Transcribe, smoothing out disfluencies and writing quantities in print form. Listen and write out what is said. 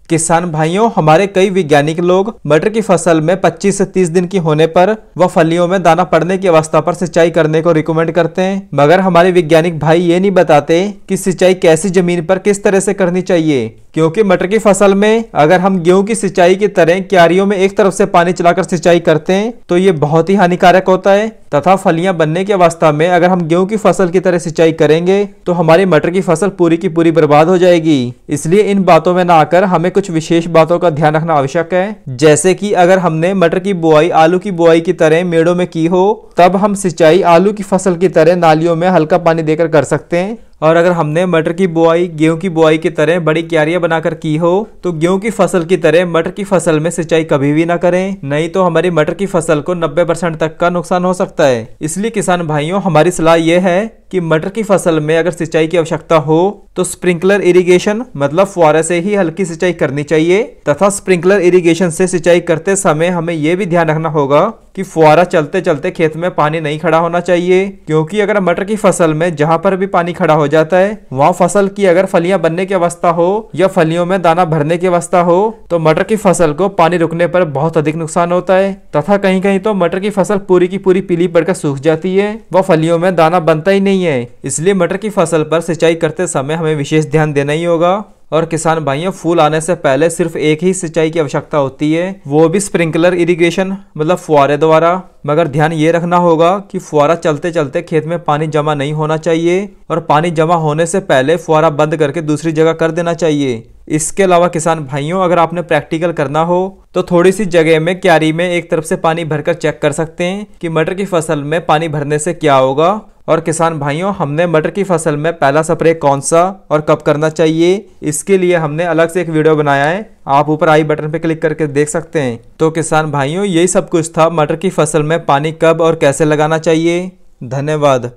किसान भाइयों, हमारे कई वैज्ञानिक लोग मटर की फसल में 25 से 30 दिन की होने पर व फलियों में दाना पड़ने की अवस्था पर सिंचाई करने को रिकमेंड करते हैं, मगर हमारे वैज्ञानिक भाई ये नहीं बताते कि सिंचाई कैसी जमीन पर किस तरह से करनी चाहिए। क्योंकि मटर की फसल में अगर हम गेहूं की सिंचाई की तरह क्यारियों में एक तरफ से पानी चलाकर सिंचाई करते हैं तो ये बहुत ही हानिकारक होता है, तथा फलियां बनने की अवस्था में अगर हम गेहूं की फसल की तरह सिंचाई करेंगे तो हमारी मटर की फसल पूरी की पूरी बर्बाद हो जाएगी। इसलिए इन बातों में ना आकर हमें कुछ विशेष बातों का ध्यान रखना आवश्यक है। जैसे कि अगर हमने मटर की बुआई आलू की बुआई की तरह मेड़ों में की हो तब हम सिंचाई आलू की फसल की तरह नालियों में हल्का पानी देकर कर सकते हैं, और अगर हमने मटर की बुआई गेहूं की बुआई की तरह बड़ी क्यारियां बनाकर की हो तो गेहूं की फसल की तरह मटर की फसल में सिंचाई कभी भी ना करें, नहीं तो हमारी मटर की फसल को 90% तक का नुकसान हो सकता है। इसलिए किसान भाइयों, हमारी सलाह यह है कि मटर की फसल में अगर सिंचाई की आवश्यकता हो तो स्प्रिंकलर इरिगेशन मतलब फुहारे से ही हल्की सिंचाई करनी चाहिए, तथा स्प्रिंकलर इरिगेशन से सिंचाई करते समय हमें यह भी ध्यान रखना होगा कि फुहारा चलते चलते खेत में पानी नहीं खड़ा होना चाहिए। क्योंकि अगर मटर की फसल में जहां पर भी पानी खड़ा हो जाता है वहां फसल की अगर फलियां बनने की अवस्था हो या फलियों में दाना भरने की अवस्था हो तो मटर की फसल को पानी रुकने पर बहुत अधिक नुकसान होता है, तथा कहीं कहीं तो मटर की फसल पूरी की पूरी पीली पड़कर सूख जाती है व फलियों में दाना बनता ही नहीं है। इसलिए मटर की फसल पर सिंचाई करते समय हमें विशेष ध्यान देना ही होगा। और किसान भाइयों, फूल आने से पहले सिर्फ एक ही सिंचाई की आवश्यकता होती है, वो भी स्प्रिंकलर इरिगेशन मतलब फुहारे द्वारा। मगर ध्यान ये रखना होगा कि फुहारा चलते चलते खेत में पानी जमा नहीं होना चाहिए और पानी जमा होने से पहले फुहारा बंद करके दूसरी जगह कर देना चाहिए। इसके अलावा किसान भाइयों, अगर आपने प्रैक्टिकल करना हो तो थोड़ी सी जगह में क्यारी में एक तरफ से पानी भरकर चेक कर सकते हैं कि मटर की फसल में पानी भरने से क्या होगा। और किसान भाइयों, हमने मटर की फसल में पहला स्प्रे कौन सा और कब करना चाहिए इसके लिए हमने अलग से एक वीडियो बनाया है, आप ऊपर आई बटन पे क्लिक करके देख सकते हैं। तो किसान भाइयों, यही सब कुछ था मटर की फसल में पानी कब और कैसे लगाना चाहिए। धन्यवाद।